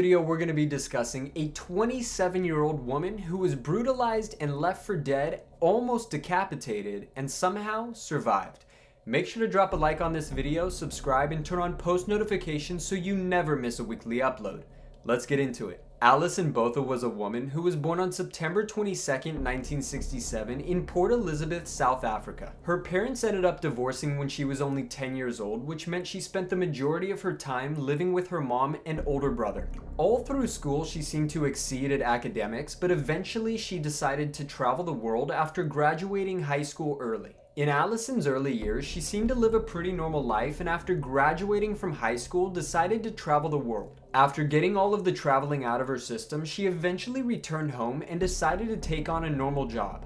video, we're going to be discussing a 27-year-old woman who was brutalized and left for dead, almost decapitated, and somehow survived. Make sure to drop a like on this video, subscribe, and turn on post notifications so you never miss a weekly upload. Let's get into it. Alison Botha was a woman who was born on September 22, 1967 in Port Elizabeth, South Africa. Her parents ended up divorcing when she was only 10 years old, which meant she spent the majority of her time living with her mom and older brother. All through school, she seemed to exceed at academics, but eventually she decided to travel the world after graduating high school early. In Alison's early years, she seemed to live a pretty normal life, and after graduating from high school, decided to travel the world. After getting all of the traveling out of her system, she eventually returned home and decided to take on a normal job.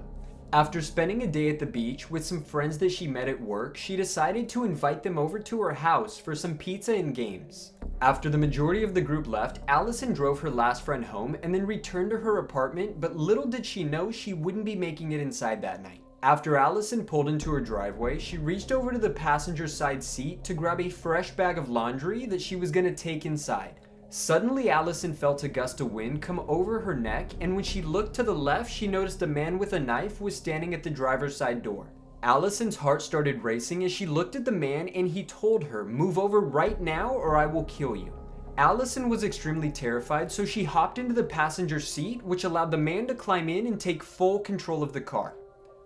After spending a day at the beach with some friends that she met at work, she decided to invite them over to her house for some pizza and games. After the majority of the group left, Alison drove her last friend home and then returned to her apartment, but little did she know she wouldn't be making it inside that night. After Alison pulled into her driveway, she reached over to the passenger side seat to grab a fresh bag of laundry that she was going to take inside. Suddenly, Alison felt a gust of wind come over her neck, and when she looked to the left, she noticed a man with a knife was standing at the driver's side door. Alison's heart started racing as she looked at the man, and he told her, "Move over right now or I will kill you." Alison was extremely terrified, so she hopped into the passenger seat, which allowed the man to climb in and take full control of the car.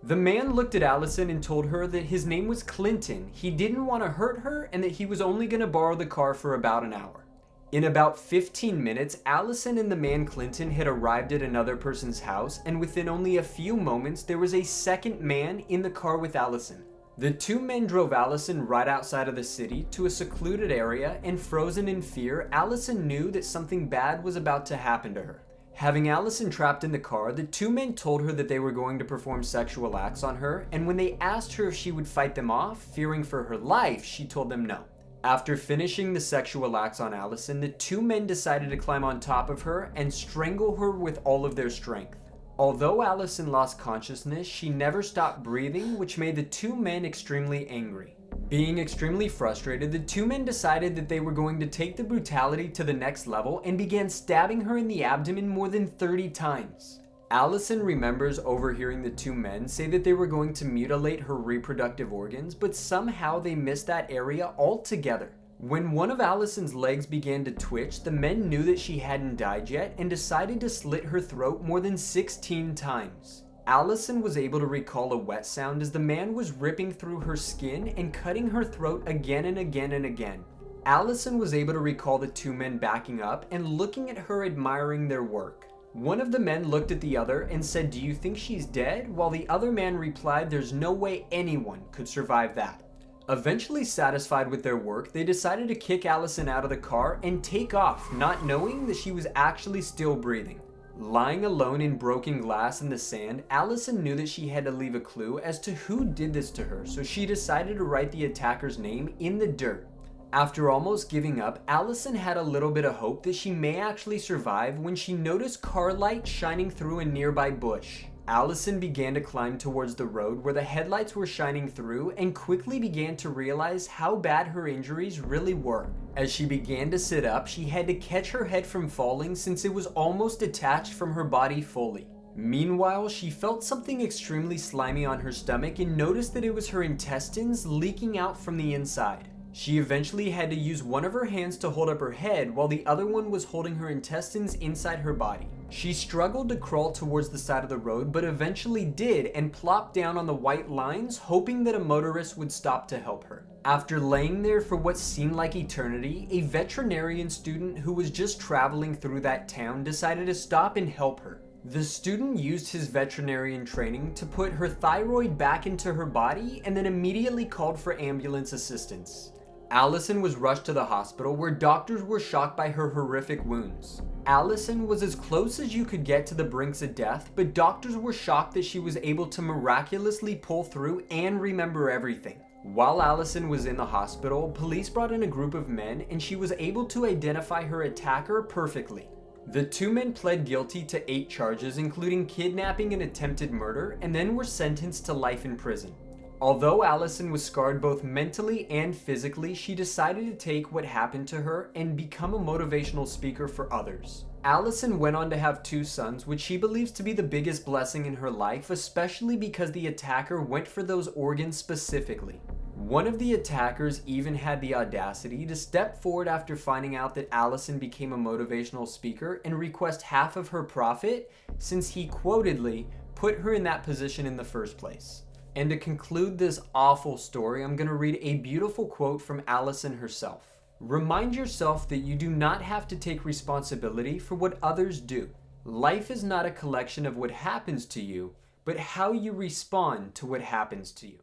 The man looked at Alison and told her that his name was Clinton, he didn't want to hurt her, and that he was only going to borrow the car for about an hour. In about 15 minutes, Alison and the man Clinton had arrived at another person's house, and within only a few moments, there was a second man in the car with Alison. The two men drove Alison right outside of the city to a secluded area, and frozen in fear, Alison knew that something bad was about to happen to her. Having Alison trapped in the car, the two men told her that they were going to perform sexual acts on her, and when they asked her if she would fight them off, fearing for her life, she told them no. After finishing the sexual acts on Alison, the two men decided to climb on top of her and strangle her with all of their strength. Although Alison lost consciousness, she never stopped breathing, which made the two men extremely angry. Being extremely frustrated, the two men decided that they were going to take the brutality to the next level and began stabbing her in the abdomen more than 30 times. Alison remembers overhearing the two men say that they were going to mutilate her reproductive organs, but somehow they missed that area altogether. When one of Alison's legs began to twitch, the men knew that she hadn't died yet and decided to slit her throat more than 16 times. Alison was able to recall a wet sound as the man was ripping through her skin and cutting her throat again and again and again. Alison was able to recall the two men backing up and looking at her, admiring their work. One of the men looked at the other and said, "Do you think she's dead?" while the other man replied, "There's no way anyone could survive that." Eventually satisfied with their work, they decided to kick Alison out of the car and take off, not knowing that she was actually still breathing. Lying alone in broken glass in the sand, Alison knew that she had to leave a clue as to who did this to her, so she decided to write the attacker's name in the dirt. After almost giving up, Alison had a little bit of hope that she may actually survive when she noticed car lights shining through a nearby bush. Alison began to climb towards the road where the headlights were shining through and quickly began to realize how bad her injuries really were. As she began to sit up, she had to catch her head from falling since it was almost detached from her body fully. Meanwhile, she felt something extremely slimy on her stomach and noticed that it was her intestines leaking out from the inside. She eventually had to use one of her hands to hold up her head while the other one was holding her intestines inside her body. She struggled to crawl towards the side of the road, but eventually did and plopped down on the white lines, hoping that a motorist would stop to help her. After laying there for what seemed like eternity, a veterinarian student who was just traveling through that town decided to stop and help her. The student used his veterinarian training to put her thyroid back into her body and then immediately called for ambulance assistance. Alison was rushed to the hospital where doctors were shocked by her horrific wounds. Alison was as close as you could get to the brinks of death, but doctors were shocked that she was able to miraculously pull through and remember everything. While Alison was in the hospital, police brought in a group of men and she was able to identify her attacker perfectly. The two men pled guilty to 8 charges, including kidnapping and attempted murder, and then were sentenced to life in prison. Although Allison was scarred both mentally and physically, she decided to take what happened to her and become a motivational speaker for others. Allison went on to have 2 sons, which she believes to be the biggest blessing in her life, especially because the attacker went for those organs specifically. One of the attackers even had the audacity to step forward after finding out that Allison became a motivational speaker and request half of her profit, since he quotedly put her in that position in the first place. And to conclude this awful story, I'm going to read a beautiful quote from Allison herself. Remind yourself that you do not have to take responsibility for what others do. Life is not a collection of what happens to you, but how you respond to what happens to you.